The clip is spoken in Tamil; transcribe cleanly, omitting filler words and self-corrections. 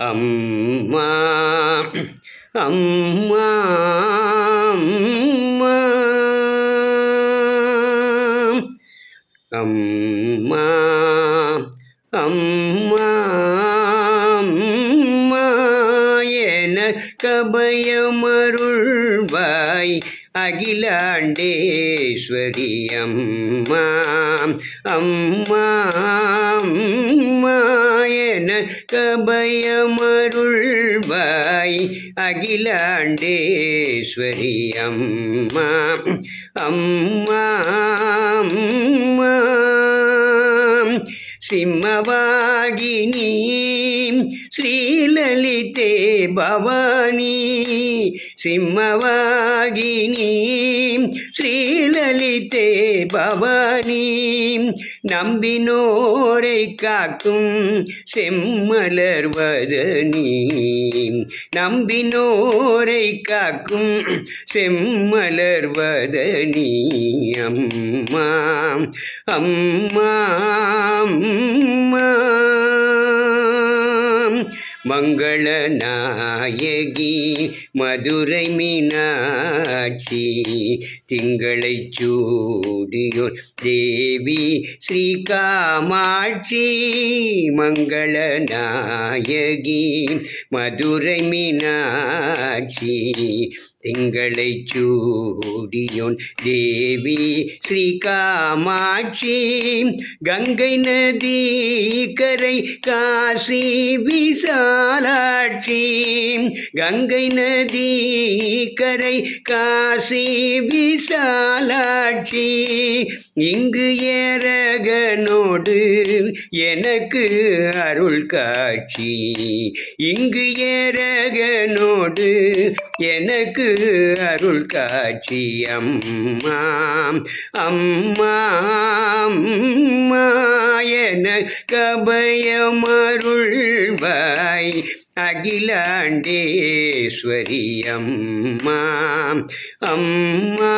அம்மா அம்மா அம்மா அம்மா அம்மா அம்மா என கபயமருள்வாய் அகிலாண்டேஸ்வரி அம்மா அம்மா அம்மா என கபயமருள்வாய் அகிலாண்டேஸ்வரி அம்மா அம்மா அம்மா சிம்மவாகினி ஸ்ரீலலிதே பவானி சிம்மவாகினி ஸ்ரீலலிதே பவானி நம்பினோரை காக்கும் செம்மலர்வதனி நம்பினோரை காக்கும் செம்மலர்வதனி அம்மா அம்மா அம்மா மங்களநாயகி மதுரை மீனாட்சி திங்களை சூடியோர் தேவி ஸ்ரீ காமாட்சி மங்களநாயகி மதுரை மீனாட்சி திங்களை சூடியோன் தேவி ஸ்ரீ காமாட்சி கங்கை நதி கரை காசி விசாலாட்சி கங்கை நதி கரை காசி விசாலாட்சி இங்கு ஏரகனோடு எனக்கு அருள் காட்சி இங்கு ஏரகனோடு எனக்கு அருள் காட்சி அம்மா அம்மா அம்மா என கபயமருள்வாய் அகிலாண்டேஸ்வரி அம்மா அம்மா